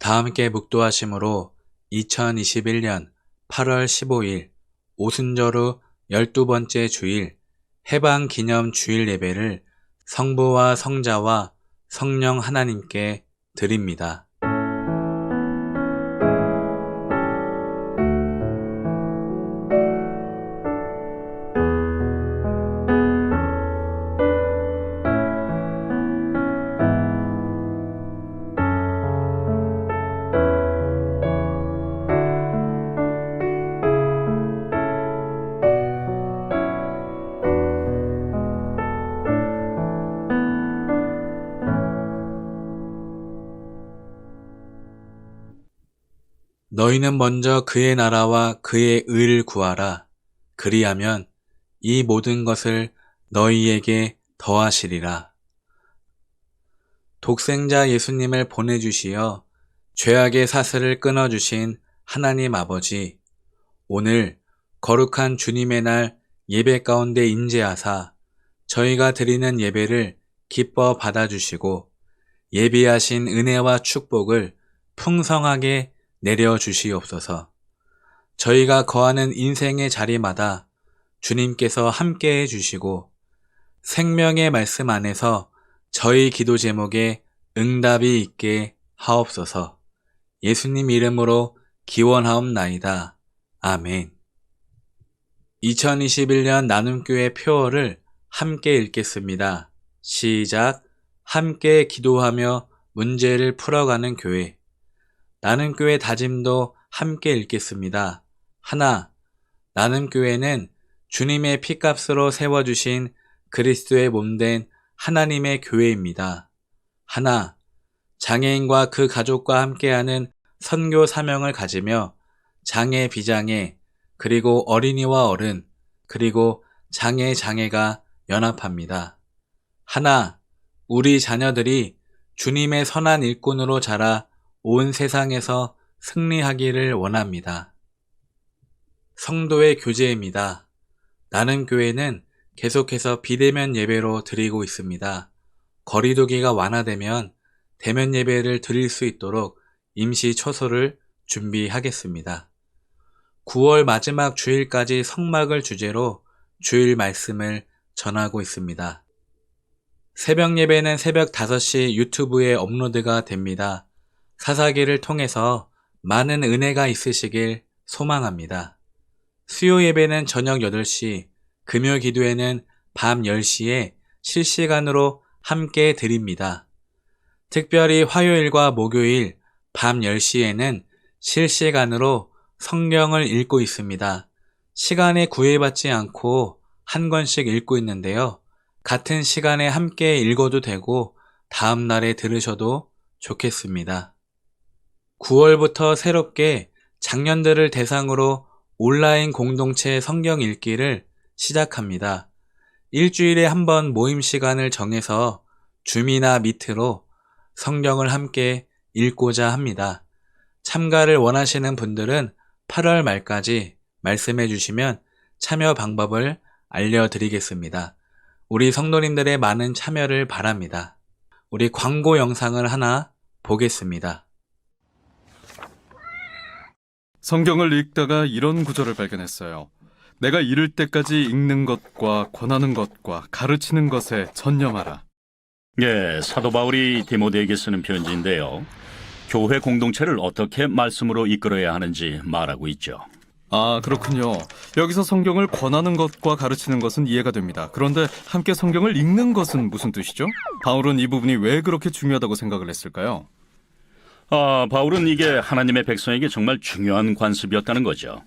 다 함께 묵도하심으로 2021년 8월 15일 오순절 후 12번째 주일 해방 기념 주일 예배를 성부와 성자와 성령 하나님께 드립니다. 너희는 먼저 그의 나라와 그의 의를 구하라. 그리하면 이 모든 것을 너희에게 더하시리라. 독생자 예수님을 보내주시어 죄악의 사슬을 끊어주신 하나님 아버지, 오늘 거룩한 주님의 날 예배 가운데 임재하사 저희가 드리는 예배를 기뻐 받아주시고 예비하신 은혜와 축복을 풍성하게 내려주시옵소서. 저희가 거하는 인생의 자리마다 주님께서 함께해 주시고 생명의 말씀 안에서 저희 기도 제목에 응답이 있게 하옵소서. 예수님 이름으로 기원하옵나이다. 아멘. 2021년 나눔교회 표어를 함께 읽겠습니다. 시작. 함께 기도하며 문제를 풀어가는 교회. 나눔교회 다짐도 함께 읽겠습니다. 하나, 나눔교회는 주님의 피값으로 세워주신 그리스도의 몸된 하나님의 교회입니다. 하나, 장애인과 그 가족과 함께하는 선교 사명을 가지며 장애, 비장애, 그리고 어린이와 어른, 그리고 장애가 연합합니다. 하나, 우리 자녀들이 주님의 선한 일꾼으로 자라 온 세상에서 승리하기를 원합니다. 성도의 교제입니다. 나눔교회는 계속해서 비대면 예배로 드리고 있습니다. 거리두기가 완화되면 대면 예배를 드릴 수 있도록 임시 초소를 준비하겠습니다. 9월 마지막 주일까지 성막을 주제로 주일 말씀을 전하고 있습니다. 새벽 예배는 새벽 5시 유튜브에 업로드가 됩니다. 사사기를 통해서 많은 은혜가 있으시길 소망합니다. 수요 예배는 저녁 8시, 금요 기도회는 밤 10시에 실시간으로 함께 드립니다. 특별히 화요일과 목요일 밤 10시에는 실시간으로 성경을 읽고 있습니다. 시간에 구애받지 않고 한 권씩 읽고 있는데요. 같은 시간에 함께 읽어도 되고 다음 날에 들으셔도 좋겠습니다. 9월부터 새롭게 장년들을 대상으로 온라인 공동체 성경 읽기를 시작합니다. 일주일에 한 번 모임 시간을 정해서 줌이나 미트로 성경을 함께 읽고자 합니다. 참가를 원하시는 분들은 8월 말까지 말씀해 주시면 참여 방법을 알려드리겠습니다. 우리 성도님들의 많은 참여를 바랍니다. 우리 광고 영상을 하나 보겠습니다. 성경을 읽다가 이런 구절을 발견했어요. 내가 이를 때까지 읽는 것과 권하는 것과 가르치는 것에 전념하라. 예, 사도 바울이 디모데에게 쓰는 편지인데요. 교회 공동체를 어떻게 말씀으로 이끌어야 하는지 말하고 있죠. 아, 그렇군요. 여기서 성경을 권하는 것과 가르치는 것은 이해가 됩니다. 그런데 함께 성경을 읽는 것은 무슨 뜻이죠? 바울은 이 부분이 왜 그렇게 중요하다고 생각을 했을까요? 바울은 이게 하나님의 백성에게 정말 중요한 관습이었다는 거죠.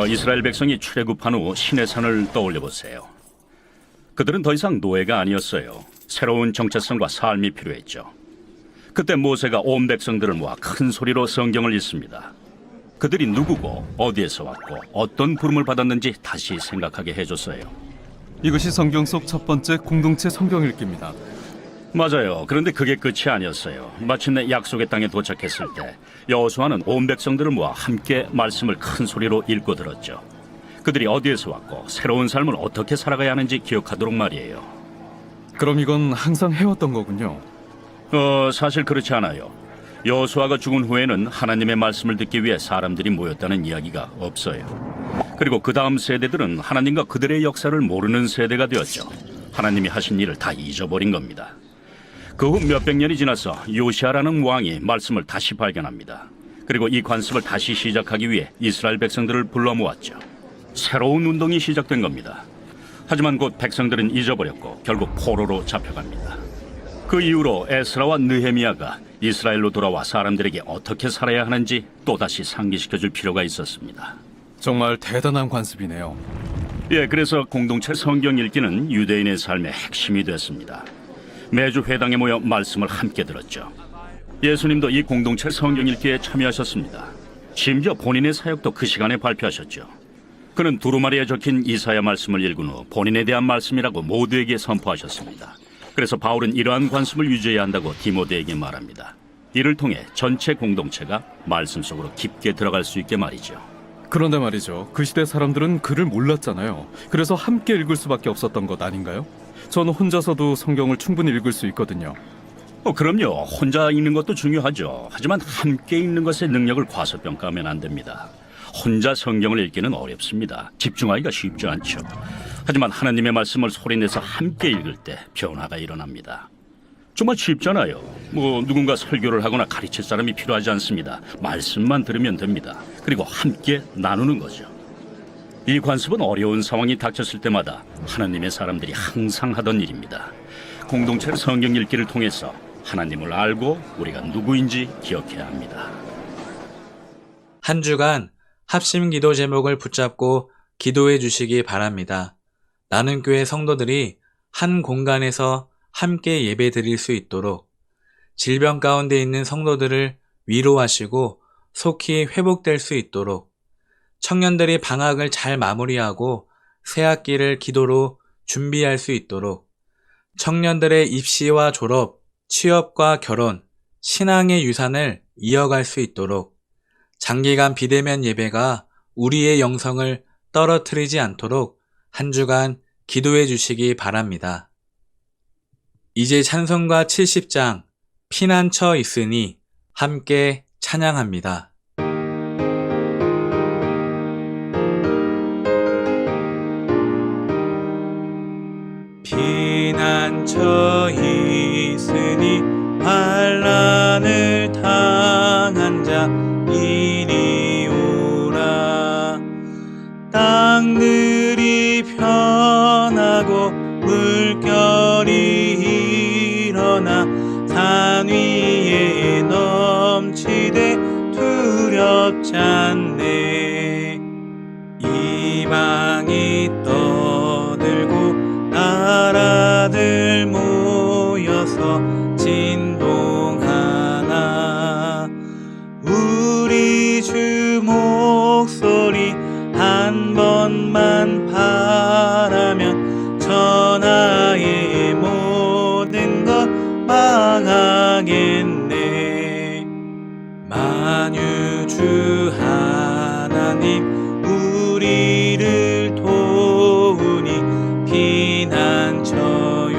이스라엘 백성이 출애굽한 후 시내산을 떠올려 보세요. 그들은 더 이상 노예가 아니었어요. 새로운 정체성과 삶이 필요했죠. 그때 모세가 온 백성들을 모아 큰 소리로 성경을 읽습니다. 그들이 누구고 어디에서 왔고 어떤 부름을 받았는지 다시 생각하게 해줬어요. 이것이 성경 속 첫 번째 공동체 성경 읽기입니다. 맞아요. 그런데 그게 끝이 아니었어요. 마침내 약속의 땅에 도착했을 때 여호수아는 온 백성들을 모아 함께 말씀을 큰 소리로 읽고 들었죠. 그들이 어디에서 왔고 새로운 삶을 어떻게 살아가야 하는지 기억하도록 말이에요. 그럼 이건 항상 해왔던 거군요. 사실 그렇지 않아요. 여호수아가 죽은 후에는 하나님의 말씀을 듣기 위해 사람들이 모였다는 이야기가 없어요. 그리고 그 다음 세대들은 하나님과 그들의 역사를 모르는 세대가 되었죠. 하나님이 하신 일을 다 잊어버린 겁니다. 그 후 몇백 년이 지나서 요시아라는 왕이 말씀을 다시 발견합니다. 그리고 이 관습을 다시 시작하기 위해 이스라엘 백성들을 불러 모았죠. 새로운 운동이 시작된 겁니다. 하지만 곧 백성들은 잊어버렸고 결국 포로로 잡혀갑니다. 그 이후로 에스라와 느헤미야가 이스라엘로 돌아와 사람들에게 어떻게 살아야 하는지 또다시 상기시켜줄 필요가 있었습니다. 정말 대단한 관습이네요. 예, 그래서 공동체 성경 읽기는 유대인의 삶의 핵심이 됐습니다. 매주 회당에 모여 말씀을 함께 들었죠. 예수님도 이 공동체 성경 읽기에 참여하셨습니다. 심지어 본인의 사역도 그 시간에 발표하셨죠. 그는 두루마리에 적힌 이사야 말씀을 읽은 후 본인에 대한 말씀이라고 모두에게 선포하셨습니다. 그래서 바울은 이러한 관습을 유지해야 한다고 디모데에게 말합니다. 이를 통해 전체 공동체가 말씀 속으로 깊게 들어갈 수 있게 말이죠. 그런데 말이죠. 그 시대 사람들은 글을 몰랐잖아요. 그래서 함께 읽을 수밖에 없었던 것 아닌가요? 저는 혼자서도 성경을 충분히 읽을 수 있거든요. 그럼요. 혼자 읽는 것도 중요하죠. 하지만 함께 읽는 것의 능력을 과소평가하면 안 됩니다. 혼자 성경을 읽기는 어렵습니다. 집중하기가 쉽지 않죠. 하지만 하나님의 말씀을 소리내서 함께 읽을 때 변화가 일어납니다. 정말 쉽잖아요. 누군가 설교를 하거나 가르칠 사람이 필요하지 않습니다. 말씀만 들으면 됩니다. 그리고 함께 나누는 거죠. 이 관습은 어려운 상황이 닥쳤을 때마다 하나님의 사람들이 항상 하던 일입니다. 공동체 성경 읽기를 통해서 하나님을 알고 우리가 누구인지 기억해야 합니다. 한 주간 합심 기도 제목을 붙잡고 기도해 주시기 바랍니다. 나는 교회 성도들이 한 공간에서 함께 예배 드릴 수 있도록 질병 가운데 있는 성도들을 위로하시고 속히 회복될 수 있도록 청년들이 방학을 잘 마무리하고 새학기를 기도로 준비할 수 있도록 청년들의 입시와 졸업, 취업과 결혼, 신앙의 유산을 이어갈 수 있도록 장기간 비대면 예배가 우리의 영성을 떨어뜨리지 않도록 한 주간 기도해 주시기 바랍니다. 이제 찬송가 70장 피난처 있으니 함께 찬양합니다. 피난처 있으니 환난을 당한 자 이리 오라. 땅들이 편하고 물결이 일어나 산 위에 넘치되 두렵지 않네. 이방이 떠들고 나라들 모여서 진동하나. 우리 주 목소리 한 번만 바라면 천하의 모든 것 망하겠네. 만유주 하나님 우리를 도우니 피난처요.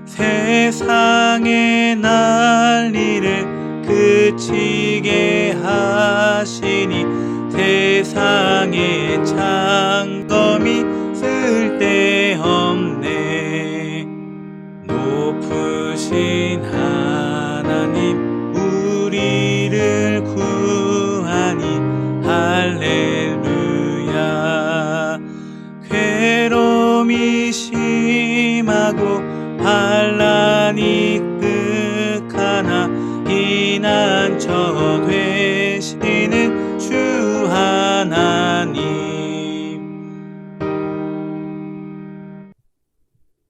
세상의 난리를 그치게 하시니 세상의 창검이 쓸데없네. 높으신 하나님 우리를 구하니 할렐루야. 괴로움이 심하고 환난이 극하나 피난처 되시는 주 하나님.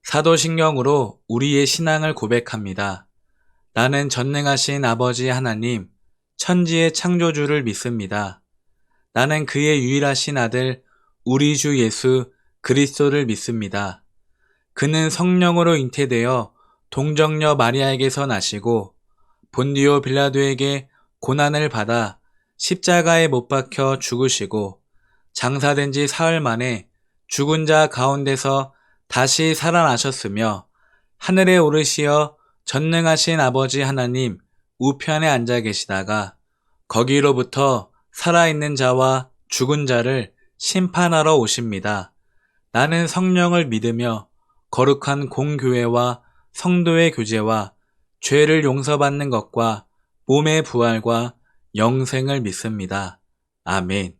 사도신경으로 우리의 신앙을 고백합니다. 나는 전능하신 아버지 하나님, 천지의 창조주를 믿습니다. 나는 그의 유일하신 아들 우리 주 예수 그리스도를 믿습니다. 그는 성령으로 잉태되어 동정녀 마리아에게서 나시고 본디오 빌라도에게 고난을 받아 십자가에 못 박혀 죽으시고 장사된 지 사흘 만에 죽은 자 가운데서 다시 살아나셨으며 하늘에 오르시어 전능하신 아버지 하나님 우편에 앉아 계시다가 거기로부터 살아있는 자와 죽은 자를 심판하러 오십니다. 나는 성령을 믿으며 거룩한 공교회와 성도의 교제와 죄를 용서받는 것과 몸의 부활과 영생을 믿습니다. 아멘.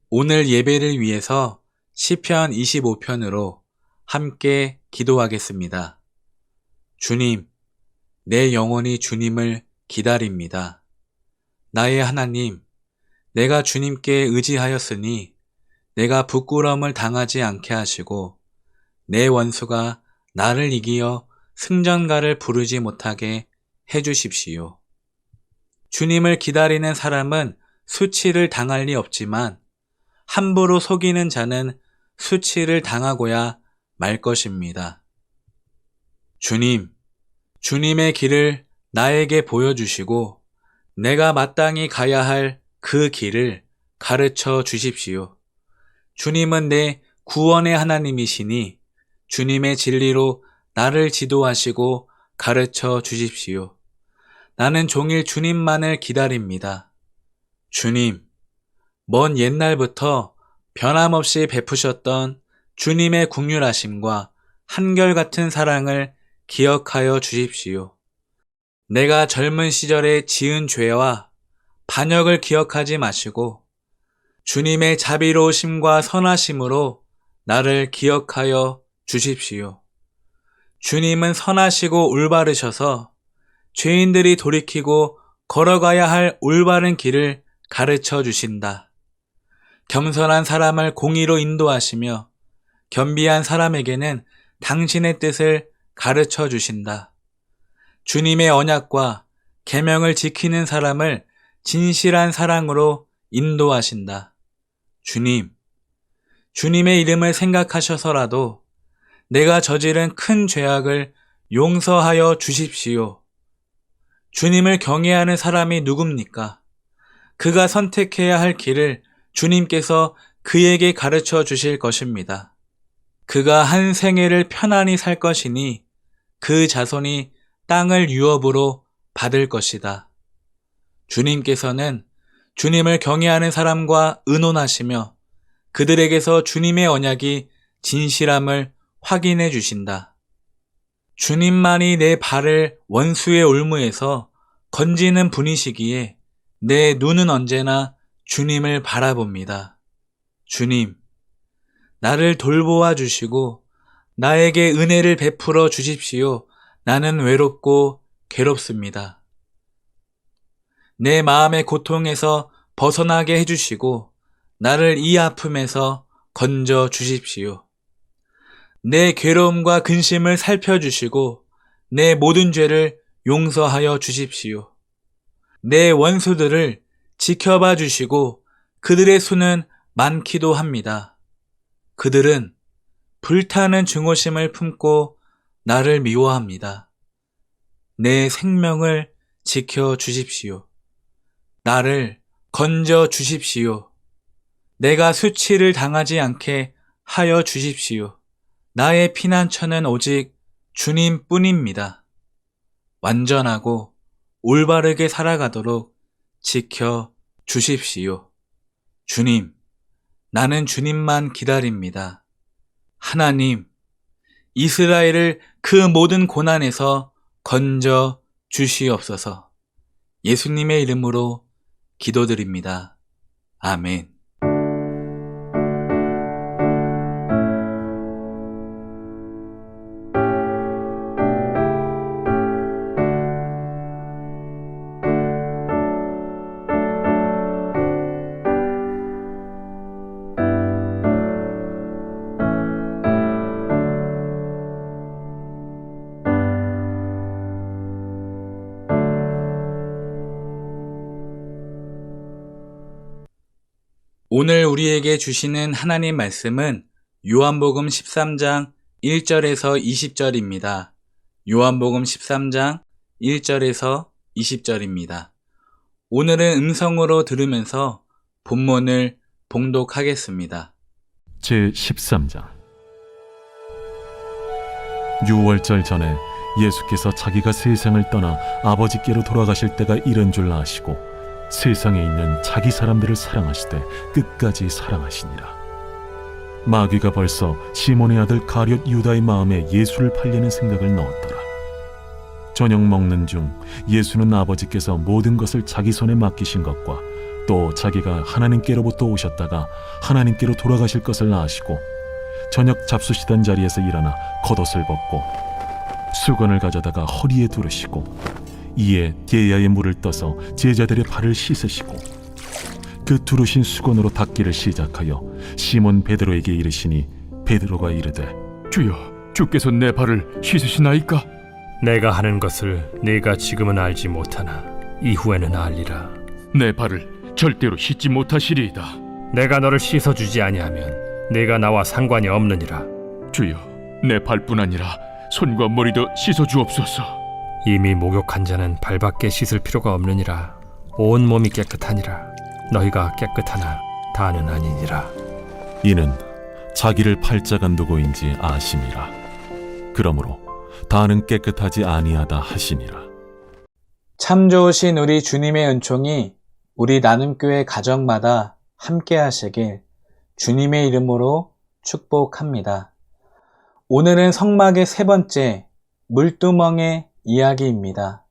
오늘 예배를 위해서 시편 25편으로 함께 기도하겠습니다. 주님, 내 영혼이 주님을 기다립니다. 나의 하나님, 내가 주님께 의지하였으니 내가 부끄러움을 당하지 않게 하시고 내 원수가 나를 이기어 승전가를 부르지 못하게 해주십시오. 주님을 기다리는 사람은 수치를 당할 리 없지만 함부로 속이는 자는 수치를 당하고야 말 것입니다. 주님, 주님의 길을 나에게 보여주시고 내가 마땅히 가야 할 그 길을 가르쳐 주십시오. 주님은 내 구원의 하나님이시니 주님의 진리로 나를 지도하시고 가르쳐 주십시오. 나는 종일 주님만을 기다립니다. 주님, 먼 옛날부터 변함없이 베푸셨던 주님의 긍휼하심과 한결같은 사랑을 기억하여 주십시오. 내가 젊은 시절에 지은 죄와 반역을 기억하지 마시고 주님의 자비로우심과 선하심으로 나를 기억하여 주십시오. 주님은 선하시고 올바르셔서 죄인들이 돌이키고 걸어가야 할 올바른 길을 가르쳐 주신다. 겸손한 사람을 공의로 인도하시며 겸비한 사람에게는 당신의 뜻을 가르쳐 주신다. 주님의 언약과 계명을 지키는 사람을 진실한 사랑으로 인도하신다. 주님, 주님의 이름을 생각하셔서라도 내가 저지른 큰 죄악을 용서하여 주십시오. 주님을 경외하는 사람이 누굽니까? 그가 선택해야 할 길을 주님께서 그에게 가르쳐 주실 것입니다. 그가 한 생애를 편안히 살 것이니 그 자손이 땅을 유업으로 받을 것이다. 주님께서는 주님을 경외하는 사람과 의논하시며 그들에게서 주님의 언약이 진실함을 확인해 주신다. 주님만이 내 발을 원수의 올무에서 건지는 분이시기에 내 눈은 언제나 주님을 바라봅니다. 주님, 나를 돌보아 주시고 나에게 은혜를 베풀어 주십시오. 나는 외롭고 괴롭습니다. 내 마음의 고통에서 벗어나게 해주시고 나를 이 아픔에서 건져 주십시오. 내 괴로움과 근심을 살펴주시고 내 모든 죄를 용서하여 주십시오. 내 원수들을 지켜봐 주시고 그들의 수는 많기도 합니다. 그들은 불타는 증오심을 품고 나를 미워합니다. 내 생명을 지켜 주십시오. 나를 건져 주십시오. 내가 수치를 당하지 않게 하여 주십시오. 나의 피난처는 오직 주님뿐입니다. 완전하고 올바르게 살아가도록 지켜 주십시오. 주님, 나는 주님만 기다립니다. 하나님, 이스라엘을 그 모든 고난에서 건져 주시옵소서. 예수님의 이름으로 기도드립니다. 아멘. 오늘 우리에게 주시는 하나님 말씀은 요한복음 13장 1절에서 20절입니다. 요한복음 13장 1절에서 20절입니다. 오늘은 음성으로 들으면서 본문을 봉독하겠습니다. 제13장 6월절 전에 예수께서 자기가 세상을 떠나 아버지께로 돌아가실 때가 이른 줄 아시고 세상에 있는 자기 사람들을 사랑하시되 끝까지 사랑하시니라. 마귀가 벌써 시몬의 아들 가룟 유다의 마음에 예수를 팔려는 생각을 넣었더라. 저녁 먹는 중 예수는 아버지께서 모든 것을 자기 손에 맡기신 것과 또 자기가 하나님께로부터 오셨다가 하나님께로 돌아가실 것을 아시고 저녁 잡수시던 자리에서 일어나 겉옷을 벗고 수건을 가져다가 허리에 두르시고 이에 게야에 물을 떠서 제자들의 발을 씻으시고 그 두르신 수건으로 닦기를 시작하여 시몬 베드로에게 이르시니 베드로가 이르되 주여, 주께서 내 발을 씻으시나이까? 내가 하는 것을 네가 지금은 알지 못하나 이후에는 알리라. 내 발을 절대로 씻지 못하시리이다. 내가 너를 씻어주지 아니하면 네가 나와 상관이 없느니라. 주여, 내 발뿐 아니라 손과 머리도 씻어주옵소서. 이미 목욕한 자는 발밖에 씻을 필요가 없느니라. 온 몸이 깨끗하니라. 너희가 깨끗하나 다는 아니니라. 이는 자기를 팔자가 누구인지 아심이라. 그러므로 다는 깨끗하지 아니하다 하시니라. 참 좋으신 우리 주님의 은총이 우리 나눔교회 가정마다 함께 하시길 주님의 이름으로 축복합니다. 오늘은 성막의 세 번째 물두멍의 이야기입니다.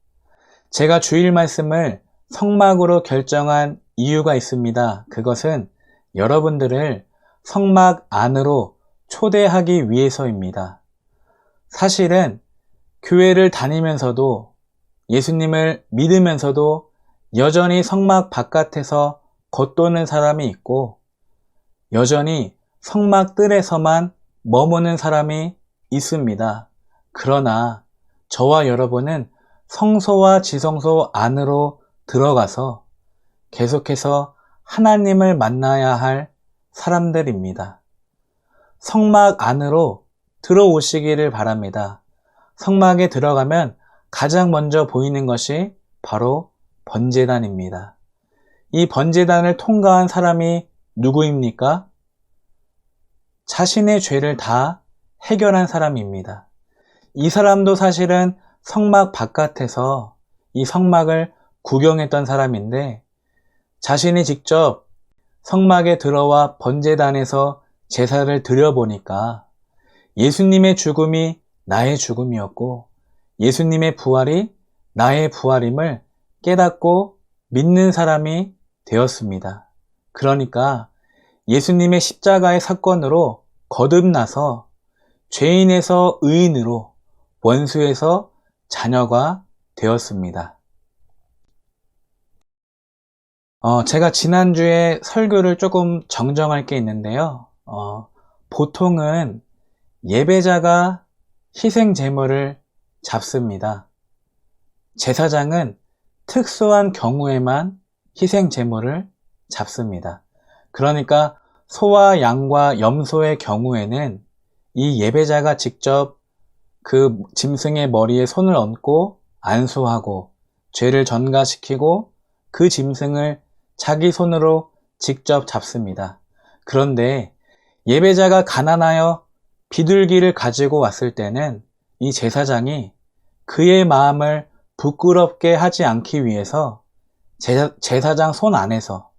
제가 주일 말씀을 성막으로 결정한 이유가 있습니다. 그것은 여러분들을 성막 안으로 초대하기 위해서입니다. 사실은 교회를 다니면서도 예수님을 믿으면서도 여전히 성막 바깥에서 겉도는 사람이 있고 여전히 성막 뜰에서만 머무는 사람이 있습니다. 그러나 저와 여러분은 성소와 지성소 안으로 들어가서 계속해서 하나님을 만나야 할 사람들입니다. 성막 안으로 들어오시기를 바랍니다. 성막에 들어가면 가장 먼저 보이는 것이 바로 번제단입니다. 이 번제단을 통과한 사람이 누구입니까? 자신의 죄를 다 해결한 사람입니다. 이 사람도 사실은 성막 바깥에서 이 성막을 구경했던 사람인데 자신이 직접 성막에 들어와 번제단에서 제사를 드려보니까 예수님의 죽음이 나의 죽음이었고 예수님의 부활이 나의 부활임을 깨닫고 믿는 사람이 되었습니다. 그러니까 예수님의 십자가의 사건으로 거듭나서 죄인에서 의인으로 원수에서 자녀가 되었습니다. 제가 지난주에 설교를 조금 정정할 게 있는데요. 보통은 예배자가 희생 제물을 잡습니다. 제사장은 특수한 경우에만 희생 제물을 잡습니다. 그러니까 소와 양과 염소의 경우에는 이 예배자가 직접 그 짐승의 머리에 손을 얹고 안수하고 죄를 전가시키고 그 짐승을 자기 손으로 직접 잡습니다. 그런데 예배자가 가난하여 비둘기를 가지고 왔을 때는 이 제사장이 그의 마음을 부끄럽게 하지 않기 위해서 제사장 손 안에서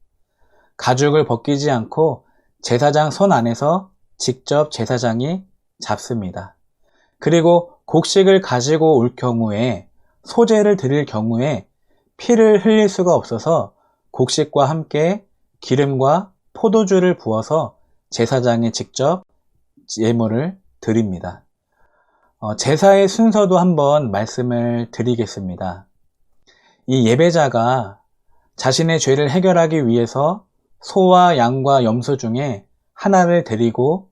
가죽을 벗기지 않고 제사장 손 안에서 직접 제사장이 잡습니다. 그리고 곡식을 가지고 올 경우에 소제를 드릴 경우에 피를 흘릴 수가 없어서 곡식과 함께 기름과 포도주를 부어서 제사장이 직접 예물을 드립니다. 제사의 순서도 한번 말씀을 드리겠습니다. 이 예배자가 자신의 죄를 해결하기 위해서 소와 양과 염소 중에 하나를 데리고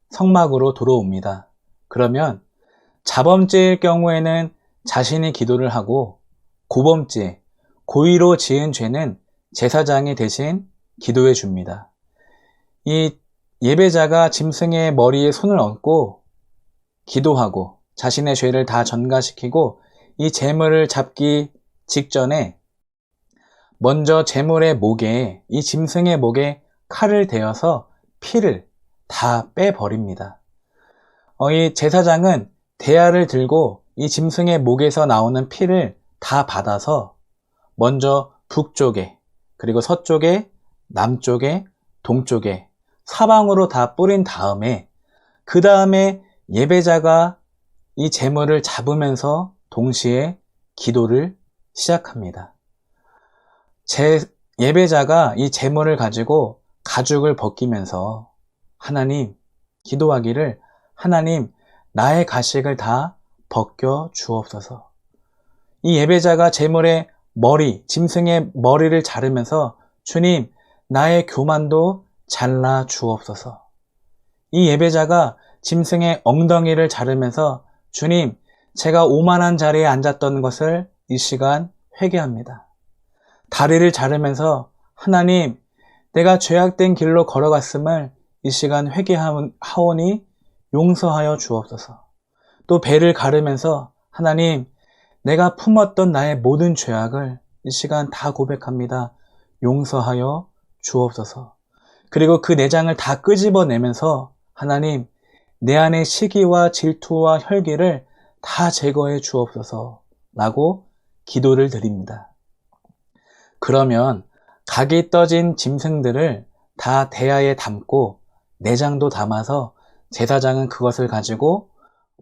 성막으로 들어옵니다. 그러면 자범죄일 경우에는 자신이 기도를 하고 고범죄, 고의로 지은 죄는 제사장이 대신 기도해 줍니다. 이 예배자가 짐승의 머리에 손을 얹고 기도하고 자신의 죄를 다 전가시키고 이 제물을 잡기 직전에 먼저 제물의 목에 이 짐승의 목에 칼을 대어서 피를 다 빼버립니다. 이 제사장은 대야를 들고 이 짐승의 목에서 나오는 피를 다 받아서 먼저 북쪽에, 그리고 서쪽에, 남쪽에, 동쪽에 사방으로 다 뿌린 다음에 그 다음에 예배자가 이 제물을 잡으면서 동시에 기도를 시작합니다. 예배자가 이 제물을 가지고 가죽을 벗기면서 하나님, 기도하기를 하나님, 나의 가식을 다 벗겨 주옵소서. 이 예배자가 제물의 머리, 짐승의 머리를 자르면서 주님, 나의 교만도 잘라 주옵소서. 이 예배자가 짐승의 엉덩이를 자르면서 주님, 제가 오만한 자리에 앉았던 것을 이 시간 회개합니다. 다리를 자르면서 하나님, 내가 죄악된 길로 걸어갔음을 이 시간 회개하오니 용서하여 주옵소서. 또 배를 가르면서 하나님, 내가 품었던 나의 모든 죄악을 이 시간 다 고백합니다. 용서하여 주옵소서. 그리고 그 내장을 다 끄집어내면서 하나님, 내 안의 시기와 질투와 혈기를 다 제거해 주옵소서 라고 기도를 드립니다. 그러면 각이 떠진 짐승들을 다 대야에 담고 내장도 담아서 제사장은 그것을 가지고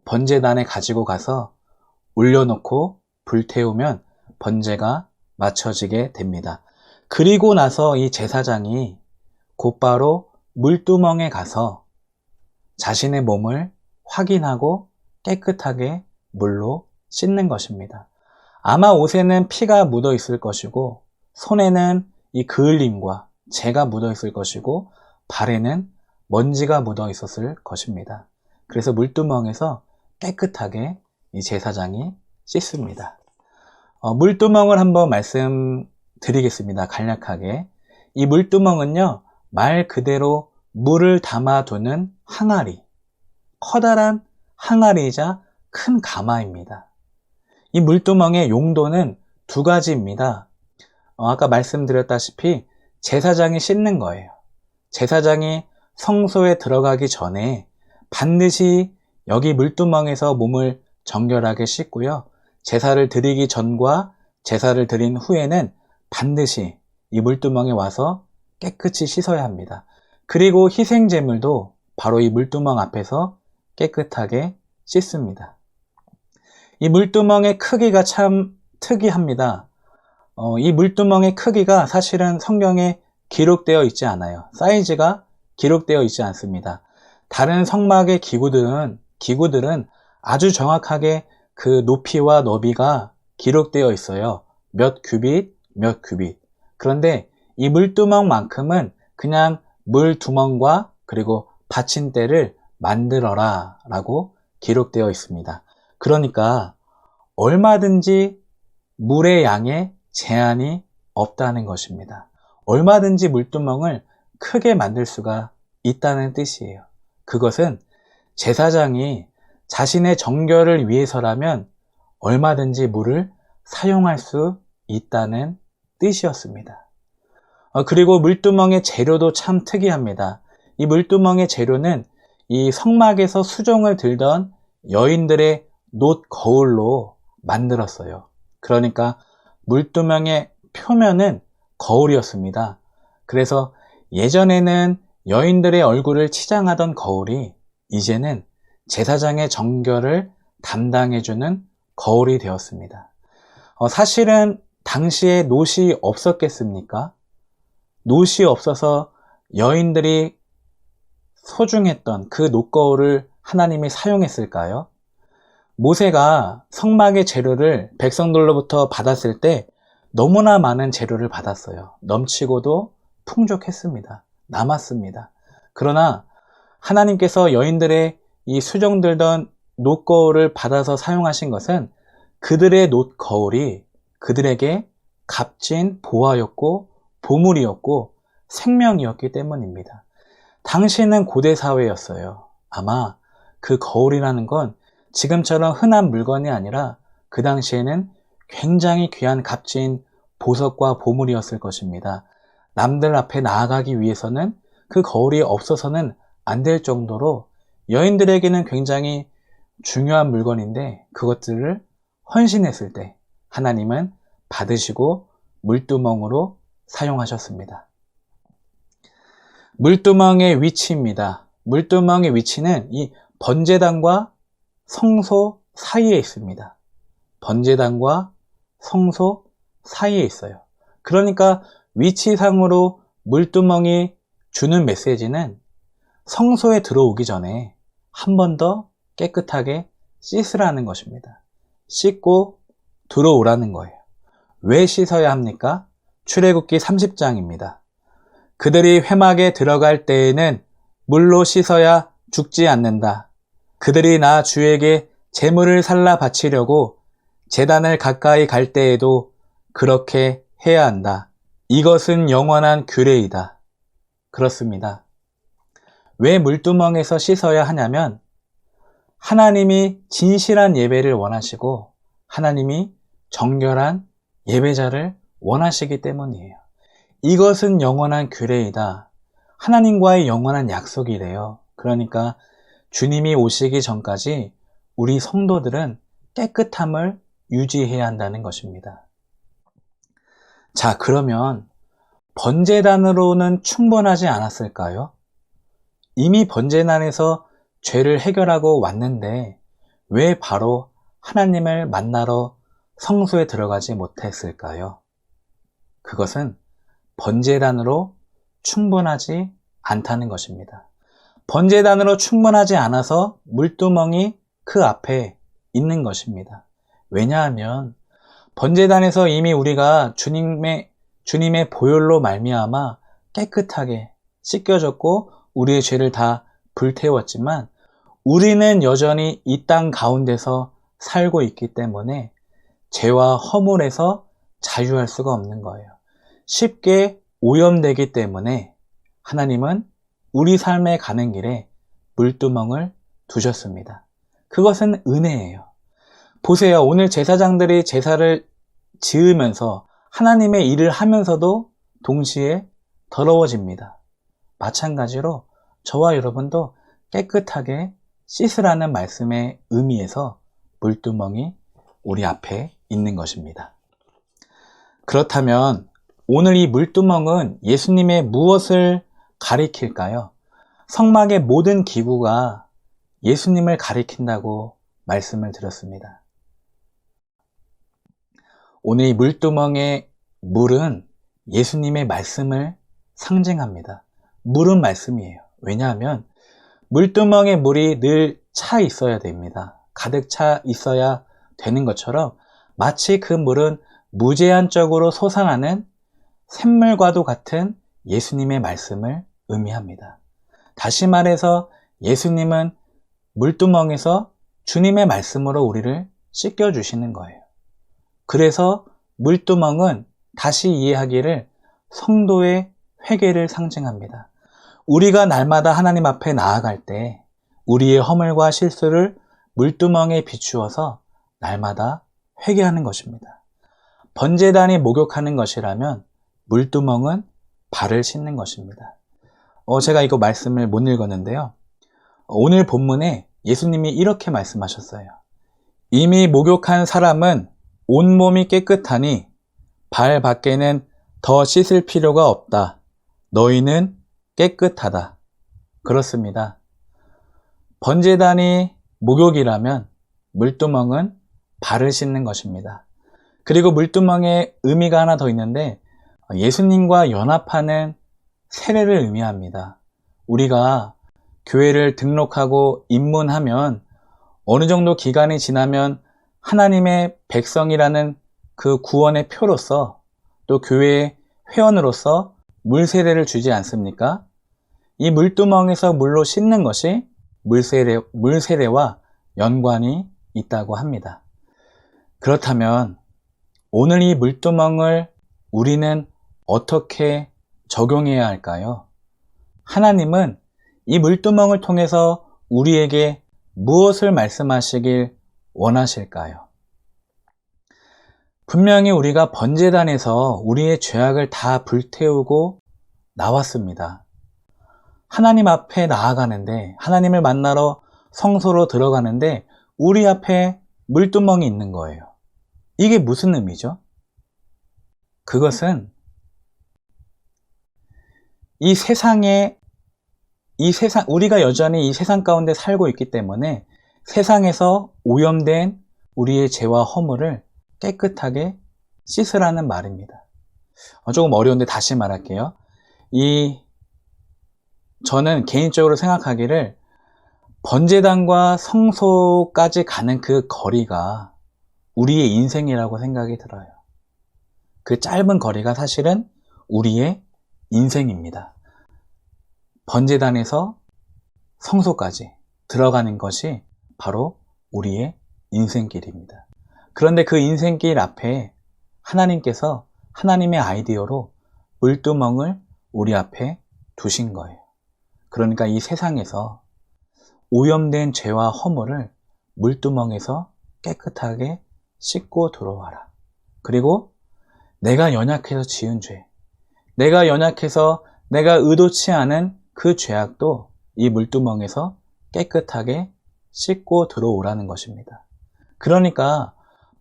번제단에 가지고 가서 올려놓고 불태우면 번제가 마쳐지게 됩니다. 그리고 나서 이 제사장이 곧바로 물두멍에 가서 자신의 몸을 확인하고 깨끗하게 물로 씻는 것입니다. 아마 옷에는 피가 묻어 있을 것이고 손에는 이 그을림과 재가 묻어 있을 것이고 발에는 먼지가 묻어 있었을 것입니다. 그래서 물두멍에서 깨끗하게 이 제사장이 씻습니다. 물두멍을 한번 말씀드리겠습니다. 간략하게. 이 물두멍은요, 말 그대로 물을 담아두는 항아리, 커다란 항아리이자 큰 가마입니다. 이 물두멍의 용도는 두 가지입니다. 아까 말씀드렸다시피 제사장이 씻는 거예요. 제사장이 성소에 들어가기 전에 반드시 여기 물두멍에서 몸을 정결하게 씻고요. 제사를 드리기 전과 제사를 드린 후에는 반드시 이 물두멍에 와서 깨끗이 씻어야 합니다. 그리고 희생제물도 바로 이 물두멍 앞에서 깨끗하게 씻습니다. 이 물두멍의 크기가 참 특이합니다. 이 물두멍의 크기가 사실은 성경에 기록되어 있지 않아요. 사이즈가 기록되어 있지 않습니다. 다른 성막의 기구들은 아주 정확하게 그 높이와 너비가 기록되어 있어요. 몇 규빗, 몇 규빗. 그런데 이 물두멍만큼은 그냥 물두멍과 그리고 받침대를 만들어라 라고 기록되어 있습니다. 그러니까 얼마든지 물의 양에 제한이 없다는 것입니다. 얼마든지 물두멍을 크게 만들 수가 있다는 뜻이에요. 그것은 제사장이 자신의 정결을 위해서라면 얼마든지 물을 사용할 수 있다는 뜻이었습니다. 그리고 물두멍의 재료도 참 특이합니다. 이 물두멍의 재료는 이 성막에서 수종을 들던 여인들의 놋 거울로 만들었어요. 그러니까 물두멍의 표면은 거울이었습니다. 그래서 예전에는 여인들의 얼굴을 치장하던 거울이 이제는 제사장의 정결을 담당해주는 거울이 되었습니다. 사실은 당시에 놋이 없었겠습니까? 놋이 없어서 여인들이 소중했던 그 놋거울을 하나님이 사용했을까요? 모세가 성막의 재료를 백성들로부터 받았을 때 너무나 많은 재료를 받았어요. 넘치고도 풍족했습니다. 남았습니다. 그러나 하나님께서 여인들의 이 수종들던 놋거울을 받아서 사용하신 것은 그들의 놋거울이 그들에게 값진 보화였고 보물이었고 생명이었기 때문입니다. 당시는 고대 사회였어요. 아마 그 거울이라는 건 지금처럼 흔한 물건이 아니라 그 당시에는 굉장히 귀한 값진 보석과 보물이었을 것입니다. 남들 앞에 나아가기 위해서는 그 거울이 없어서는 안 될 정도로 여인들에게는 굉장히 중요한 물건인데 그것들을 헌신했을 때 하나님은 받으시고 물두멍으로 사용하셨습니다. 물두멍의 위치입니다. 물두멍의 위치는 이 번제단과 성소 사이에 있습니다. 번제단과 성소 사이에 있어요. 그러니까 위치상으로 물두멍이 주는 메시지는 성소에 들어오기 전에 한 번 더 깨끗하게 씻으라는 것입니다. 씻고 들어오라는 거예요. 왜 씻어야 합니까? 출애굽기 30장입니다. 그들이 회막에 들어갈 때에는 물로 씻어야 죽지 않는다. 그들이 나 주에게 제물을 살라 바치려고 제단을 가까이 갈 때에도 그렇게 해야 한다. 이것은 영원한 규례이다. 그렇습니다. 왜 물두멍에서 씻어야 하냐면 하나님이 진실한 예배를 원하시고 하나님이 정결한 예배자를 원하시기 때문이에요. 이것은 영원한 규례이다. 하나님과의 영원한 약속이래요. 그러니까 주님이 오시기 전까지 우리 성도들은 깨끗함을 유지해야 한다는 것입니다. 자, 그러면 번제단으로는 충분하지 않았을까요? 이미 번제단에서 죄를 해결하고 왔는데 왜 바로 하나님을 만나러 성소에 들어가지 못했을까요? 그것은 번제단으로 충분하지 않다는 것입니다. 번제단으로 충분하지 않아서 물두멍이 그 앞에 있는 것입니다. 왜냐하면 번제단에서 이미 우리가 주님의 보혈로 말미암아 깨끗하게 씻겨졌고 우리의 죄를 다 불태웠지만 우리는 여전히 이 땅 가운데서 살고 있기 때문에 죄와 허물에서 자유할 수가 없는 거예요. 쉽게 오염되기 때문에 하나님은 우리 삶에 가는 길에 물두멍을 두셨습니다. 그것은 은혜예요. 보세요. 오늘 제사장들이 제사를 지으면서 하나님의 일을 하면서도 동시에 더러워집니다. 마찬가지로 저와 여러분도 깨끗하게 씻으라는 말씀의 의미에서 물두멍이 우리 앞에 있는 것입니다. 그렇다면 오늘 이 물두멍은 예수님의 무엇을 가리킬까요? 성막의 모든 기구가 예수님을 가리킨다고 말씀을 드렸습니다. 오늘 이 물두멍의 물은 예수님의 말씀을 상징합니다. 물은 말씀이에요. 왜냐하면 물두멍에 물이 늘 차 있어야 됩니다. 가득 차 있어야 되는 것처럼 마치 그 물은 무제한적으로 솟아나는 샘물과도 같은 예수님의 말씀을 의미합니다. 다시 말해서 예수님은 물두멍에서 주님의 말씀으로 우리를 씻겨주시는 거예요. 그래서 물두멍은 다시 이해하기를 성도의 회개를 상징합니다. 우리가 날마다 하나님 앞에 나아갈 때 우리의 허물과 실수를 물두멍에 비추어서 날마다 회개하는 것입니다. 번제단이 목욕하는 것이라면 물두멍은 발을 씻는 것입니다. 제가 이거 말씀을 못 읽었는데요. 오늘 본문에 예수님이 이렇게 말씀하셨어요. 이미 목욕한 사람은 온몸이 깨끗하니 발 밖에는 더 씻을 필요가 없다. 너희는 깨끗하다. 그렇습니다. 번제단이 목욕이라면 물두멍은 발을 씻는 것입니다. 그리고 물두멍의 의미가 하나 더 있는데 예수님과 연합하는 세례를 의미합니다. 우리가 교회를 등록하고 입문하면 어느 정도 기간이 지나면 하나님의 백성이라는 그 구원의 표로서 또 교회의 회원으로서 물세례를 주지 않습니까? 이 물두멍에서 물로 씻는 것이 물세례와 연관이 있다고 합니다. 그렇다면 오늘 이 물두멍을 우리는 어떻게 적용해야 할까요? 하나님은 이 물두멍을 통해서 우리에게 무엇을 말씀하시길 원하실까요? 분명히 우리가 번제단에서 우리의 죄악을 다 불태우고 나왔습니다. 하나님 앞에 나아가는데 하나님을 만나러 성소로 들어가는데 우리 앞에 물두멍이 있는 거예요. 이게 무슨 의미죠? 그것은 우리가 여전히 이 세상 가운데 살고 있기 때문에 세상에서 오염된 우리의 죄와 허물을 깨끗하게 씻으라는 말입니다. 조금 어려운데 다시 말할게요. 저는 개인적으로 생각하기를 번제단과 성소까지 가는 그 거리가 우리의 인생이라고 생각이 들어요. 그 짧은 거리가 사실은 우리의 인생입니다. 번제단에서 성소까지 들어가는 것이 바로 우리의 인생길입니다. 그런데 그 인생길 앞에 하나님께서 하나님의 아이디어로 물두멍을 우리 앞에 두신 거예요. 그러니까 이 세상에서 오염된 죄와 허물을 물두멍에서 깨끗하게 씻고 들어와라. 그리고 내가 연약해서 지은 죄, 내가 연약해서 내가 의도치 않은 그 죄악도 이 물두멍에서 깨끗하게 씻고 들어오라는 것입니다. 그러니까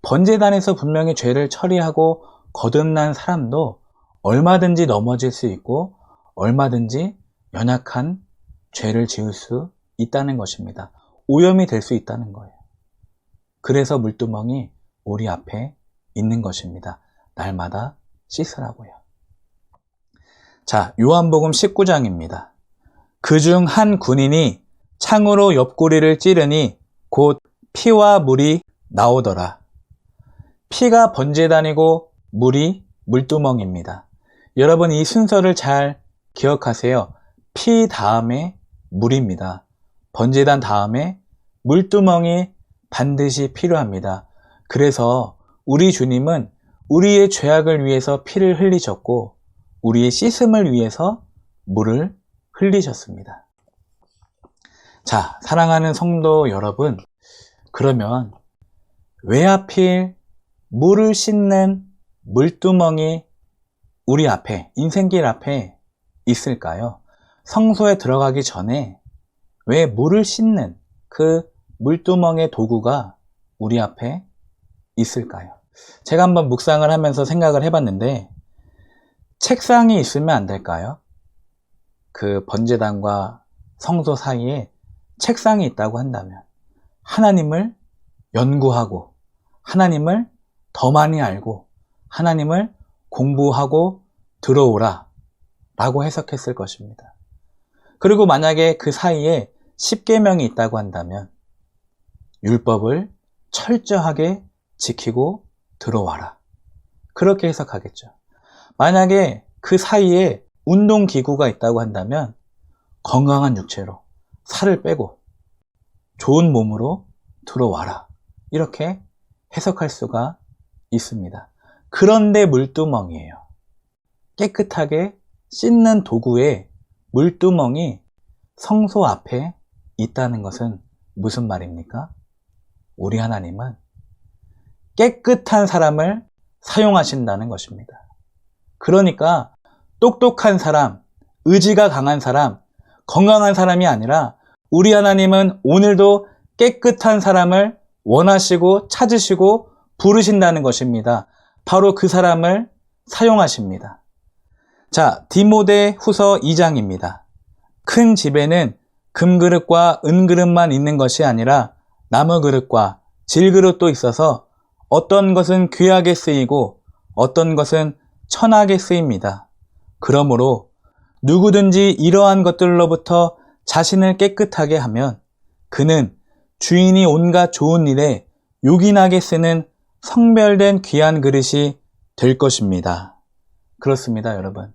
번제단에서 분명히 죄를 처리하고 거듭난 사람도 얼마든지 넘어질 수 있고 얼마든지 연약한 죄를 지을 수 있다는 것입니다. 오염이 될 수 있다는 거예요. 그래서 물두멍이 우리 앞에 있는 것입니다. 날마다 씻으라고요. 자, 요한복음 19장입니다. 그중 한 군인이 창으로 옆구리를 찌르니 곧 피와 물이 나오더라. 피가 번제단이고 물이 물두멍입니다. 여러분 이 순서를 잘 기억하세요. 피 다음에 물입니다. 번제단 다음에 물두멍이 반드시 필요합니다. 그래서 우리 주님은 우리의 죄악을 위해서 피를 흘리셨고 우리의 씻음을 위해서 물을 흘리셨습니다. 자, 사랑하는 성도 여러분, 그러면 왜 하필 물을 씻는 물두멍이 우리 앞에, 인생길 앞에 있을까요? 성소에 들어가기 전에 왜 물을 씻는 그 물두멍의 도구가 우리 앞에 있을까요? 제가 한번 묵상을 하면서 생각을 해봤는데 책상이 있으면 안 될까요? 그 번제단과 성소 사이에 책상이 있다고 한다면 하나님을 연구하고 하나님을 더 많이 알고 하나님을 공부하고 들어오라 라고 해석했을 것입니다. 그리고 만약에 그 사이에 10계명이 있다고 한다면 율법을 철저하게 지키고 들어와라. 그렇게 해석하겠죠. 만약에 그 사이에 운동기구가 있다고 한다면 건강한 육체로 살을 빼고 좋은 몸으로 들어와라. 이렇게 해석할 수가 있습니다. 그런데 물두멍이에요. 깨끗하게 씻는 도구에 물두멍이 성소 앞에 있다는 것은 무슨 말입니까? 우리 하나님은 깨끗한 사람을 사용하신다는 것입니다. 그러니까 똑똑한 사람, 의지가 강한 사람, 건강한 사람이 아니라 우리 하나님은 오늘도 깨끗한 사람을 원하시고 찾으시고 부르신다는 것입니다. 바로 그 사람을 사용하십니다. 자, 디모데 후서 2장입니다. 큰 집에는 금그릇과 은그릇만 있는 것이 아니라 나무 그릇과 질그릇도 있어서 어떤 것은 귀하게 쓰이고 어떤 것은 천하게 쓰입니다. 그러므로 누구든지 이러한 것들로부터 자신을 깨끗하게 하면 그는 주인이 온갖 좋은 일에 요긴하게 쓰는 성별된 귀한 그릇이 될 것입니다. 그렇습니다, 여러분.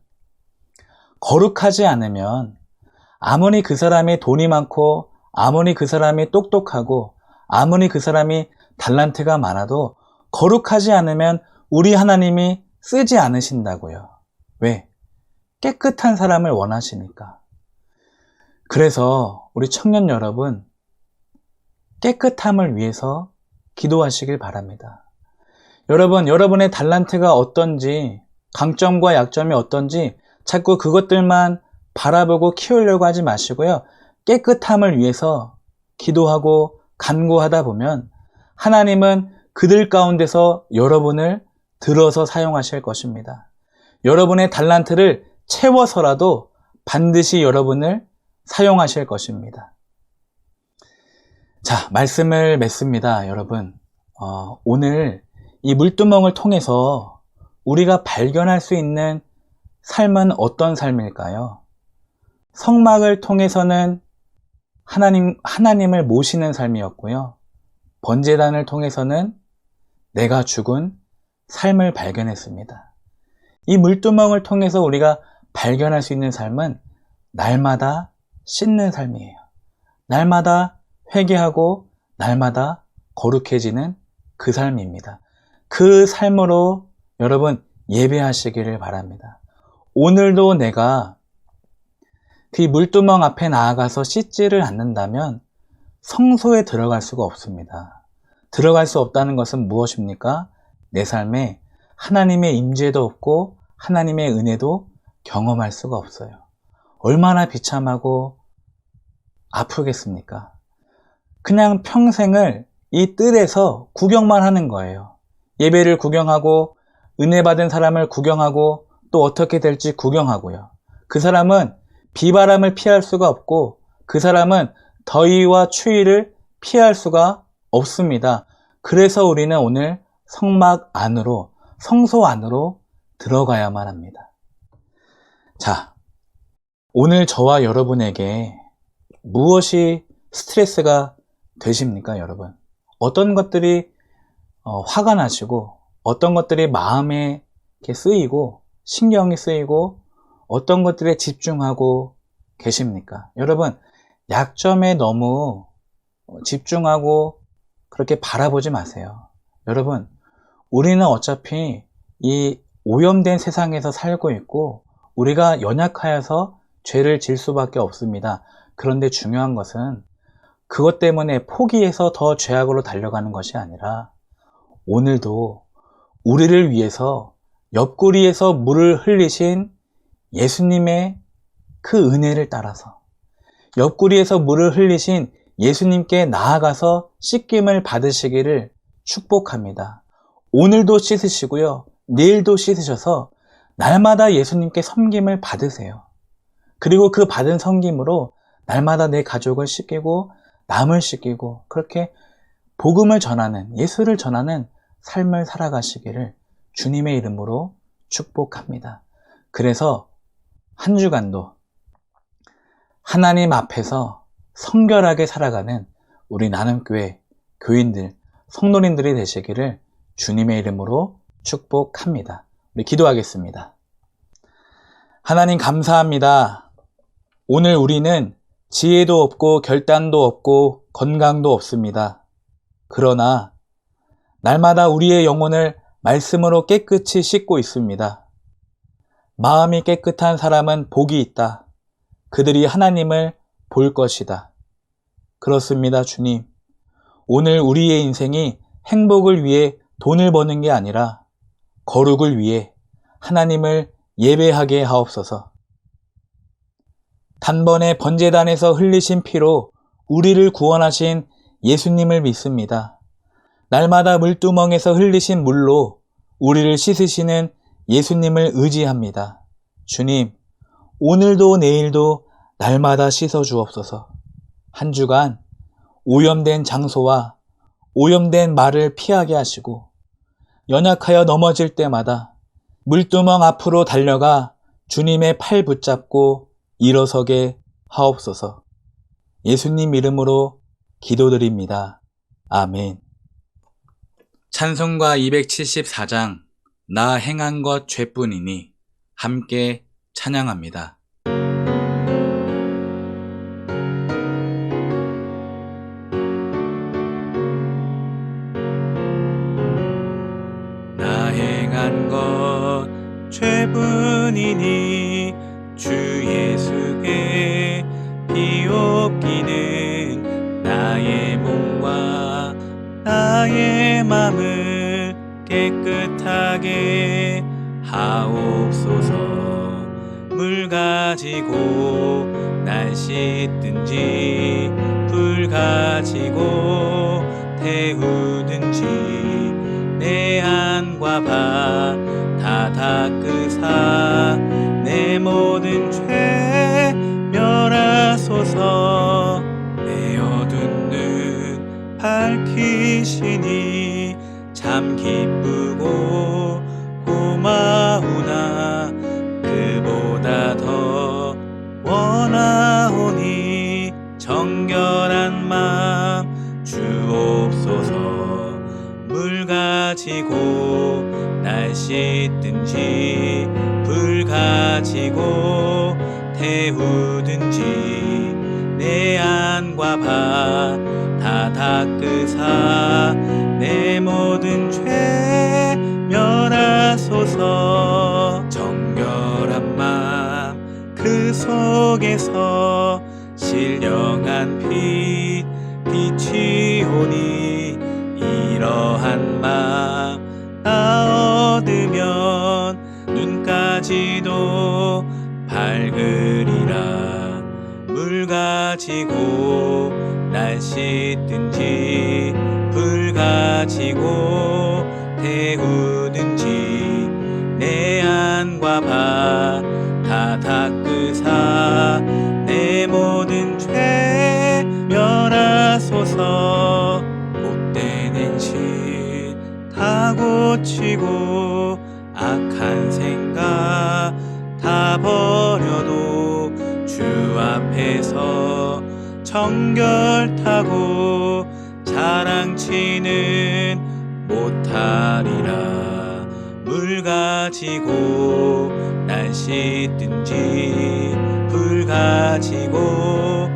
거룩하지 않으면 아무리 그 사람이 돈이 많고 아무리 그 사람이 똑똑하고 아무리 그 사람이 달란트가 많아도 거룩하지 않으면 우리 하나님이 쓰지 않으신다고요. 왜? 깨끗한 사람을 원하시니까. 그래서 우리 청년 여러분, 깨끗함을 위해서 기도하시길 바랍니다. 여러분, 여러분의 달란트가 어떤지, 강점과 약점이 어떤지 자꾸 그것들만 바라보고 키우려고 하지 마시고요. 깨끗함을 위해서 기도하고 간구하다 보면 하나님은 그들 가운데서 여러분을 들어서 사용하실 것입니다. 여러분의 달란트를 채워서라도 반드시 여러분을 사용하실 것입니다. 자, 말씀을 맺습니다, 여러분. 오늘 이 물두멍을 통해서 우리가 발견할 수 있는 삶은 어떤 삶일까요? 성막을 통해서는 하나님을 모시는 삶이었고요. 번제단을 통해서는 내가 죽은 삶을 발견했습니다. 이 물두멍을 통해서 우리가 발견할 수 있는 삶은 날마다 씻는 삶이에요. 날마다 회개하고 날마다 거룩해지는 그 삶입니다. 그 삶으로 여러분 예배하시기를 바랍니다. 오늘도 내가 그 물두멍 앞에 나아가서 씻지를 않는다면 성소에 들어갈 수가 없습니다. 들어갈 수 없다는 것은 무엇입니까? 내 삶에 하나님의 임재도 없고 하나님의 은혜도 경험할 수가 없어요. 얼마나 비참하고 아프겠습니까? 그냥 평생을 이 뜰에서 구경만 하는 거예요. 예배를 구경하고 은혜 받은 사람을 구경하고 또 어떻게 될지 구경하고요. 그 사람은 비바람을 피할 수가 없고 그 사람은 더위와 추위를 피할 수가 없습니다. 그래서 우리는 오늘 성막 안으로, 성소 안으로 들어가야만 합니다. 자, 오늘 저와 여러분에게 무엇이 스트레스가 되십니까, 여러분? 어떤 것들이 화가 나시고 어떤 것들이 마음에 이렇게 쓰이고 신경이 쓰이고 어떤 것들에 집중하고 계십니까? 여러분, 약점에 너무 집중하고 그렇게 바라보지 마세요. 여러분, 우리는 어차피 이 오염된 세상에서 살고 있고 우리가 연약하여서 죄를 질 수밖에 없습니다. 그런데 중요한 것은 그것 때문에 포기해서 더 죄악으로 달려가는 것이 아니라 오늘도 우리를 위해서 옆구리에서 물을 흘리신 예수님의 그 은혜를 따라서 옆구리에서 물을 흘리신 예수님께 나아가서 씻김을 받으시기를 축복합니다. 오늘도 씻으시고요. 내일도 씻으셔서 날마다 예수님께 섬김을 받으세요. 그리고 그 받은 섬김으로 날마다 내 가족을 씻기고 남을 씻기고 그렇게 복음을 전하는, 예수를 전하는 삶을 살아가시기를 주님의 이름으로 축복합니다. 그래서 한 주간도 하나님 앞에서 성결하게 살아가는 우리 나눔교회 교인들, 성도님들이 되시기를 주님의 이름으로 축복합니다. 우리 기도하겠습니다. 하나님 감사합니다. 오늘 우리는 지혜도 없고 결단도 없고 건강도 없습니다. 그러나 날마다 우리의 영혼을 말씀으로 깨끗이 씻고 있습니다. 마음이 깨끗한 사람은 복이 있다. 그들이 하나님을 볼 것이다. 그렇습니다, 주님. 오늘 우리의 인생이 행복을 위해 돈을 버는 게 아니라 거룩을 위해 하나님을 예배하게 하옵소서. 단번에 번제단에서 흘리신 피로 우리를 구원하신 예수님을 믿습니다. 날마다 물두멍에서 흘리신 물로 우리를 씻으시는 예수님을 의지합니다. 주님, 오늘도 내일도 날마다 씻어 주옵소서. 한 주간 오염된 장소와 오염된 말을 피하게 하시고 연약하여 넘어질 때마다 물두멍 앞으로 달려가 주님의 팔 붙잡고 일어서게 하옵소서. 예수님 이름으로 기도드립니다. 아멘. 찬송가 274장 나 행한 것 죄뿐이니 함께 찬양합니다. 나 행한 것 죄뿐이니 주 예수께 비옵기는 나의 몸과 나의 맘을 깨끗하게 하옵소서. 물 가지고 날 씻든지 불 가지고 태우든지 내 안과 바 다 닦으사 내 모든 죄 멸하소서. 내 어두운 눈 밝히시니 참 기쁘고 고마우나 그보다 더 원하오니 정결한 마음 주옵소서. 물 가지고 날 씻든지 불 가지고 태우든지 내 안과 바 다 닦으사 내 모든 죄 멸하소서. 정결한 마음 그 속에서 신령한 빛 빛이 오니 이러한 마음 나 얻으면 눈까지도 밝으리라. 물 가지고 날 씻든지 불 가지고 태우든지 내 안과 바 다 닦으사 내 모든 죄 멸하소서. 못되는 짓 다 고치고 악한 생각 다 버려도 주 앞에서 정결타고 자랑치는 못하리라. 물 가지고 날 씻든지 불 가지고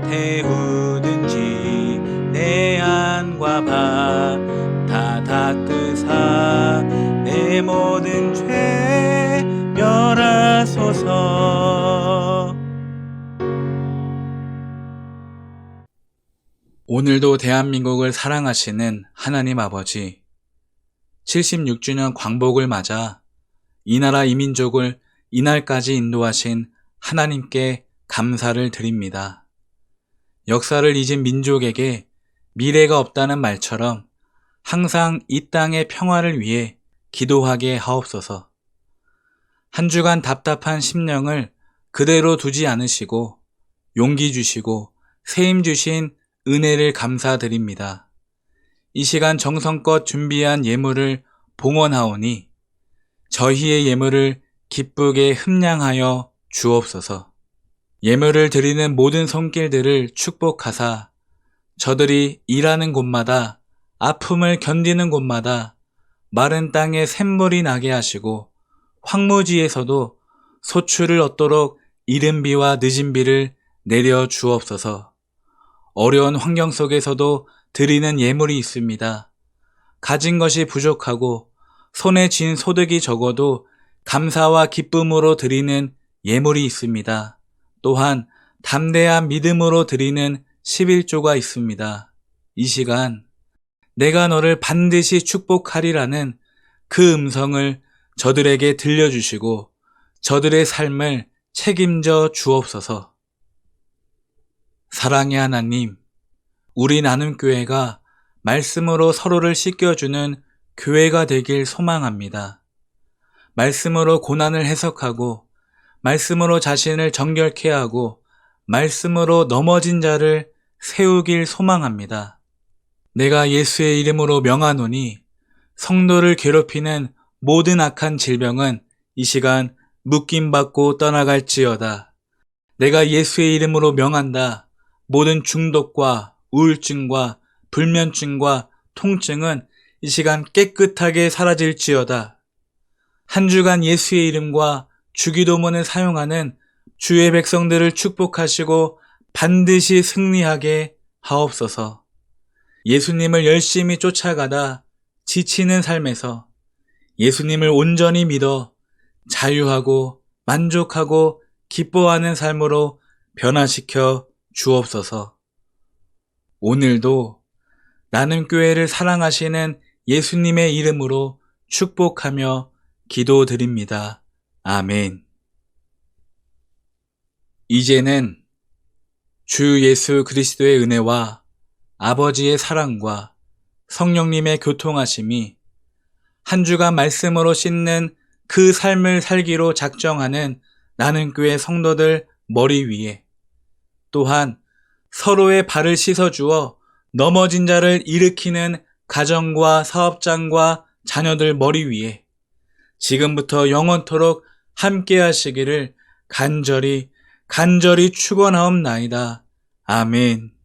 태우든지 내 안과 바 다 닦으사 내 모든 죄 멸하소서. 오늘도 대한민국을 사랑하시는 하나님 아버지, 76주년 광복을 맞아 이 나라 이 민족을 이날까지 인도하신 하나님께 감사를 드립니다. 역사를 잊은 민족에게 미래가 없다는 말처럼 항상 이 땅의 평화를 위해 기도하게 하옵소서. 한 주간 답답한 심령을 그대로 두지 않으시고 용기 주시고 세임 주신 은혜를 감사드립니다. 이 시간 정성껏 준비한 예물을 봉헌하오니 저희의 예물을 기쁘게 흠량하여 주옵소서. 예물을 드리는 모든 손길들을 축복하사 저들이 일하는 곳마다 아픔을 견디는 곳마다 마른 땅에 샘물이 나게 하시고 황무지에서도 소출을 얻도록 이른 비와 늦은 비를 내려 주옵소서. 어려운 환경 속에서도 드리는 예물이 있습니다. 가진 것이 부족하고 손에 쥔 소득이 적어도 감사와 기쁨으로 드리는 예물이 있습니다. 또한 담대한 믿음으로 드리는 11조가 있습니다. 이 시간 내가 너를 반드시 축복하리라는 그 음성을 저들에게 들려주시고 저들의 삶을 책임져 주옵소서. 사랑의 하나님, 우리 나눔교회가 말씀으로 서로를 씻겨주는 교회가 되길 소망합니다. 말씀으로 고난을 해석하고 말씀으로 자신을 정결케 하고 말씀으로 넘어진 자를 세우길 소망합니다. 내가 예수의 이름으로 명하노니 성도를 괴롭히는 모든 악한 질병은 이 시간 묶임받고 떠나갈지어다. 내가 예수의 이름으로 명한다. 모든 중독과 우울증과 불면증과 통증은 이 시간 깨끗하게 사라질지어다. 한 주간 예수의 이름과 주기도문을 사용하는 주의 백성들을 축복하시고 반드시 승리하게 하옵소서. 예수님을 열심히 쫓아가다 지치는 삶에서 예수님을 온전히 믿어 자유하고 만족하고 기뻐하는 삶으로 변화시켜 주옵소서. 오늘도 나는 교회를 사랑하시는 예수님의 이름으로 축복하며 기도드립니다. 아멘. 이제는 주 예수 그리스도의 은혜와 아버지의 사랑과 성령님의 교통하심이 한 주간 말씀으로 씻는 그 삶을 살기로 작정하는 나는 교회 성도들 머리 위에, 또한 서로의 발을 씻어주어 넘어진 자를 일으키는 가정과 사업장과 자녀들 머리 위에 지금부터 영원토록 함께 하시기를 간절히 축원하옵나이다. 아멘.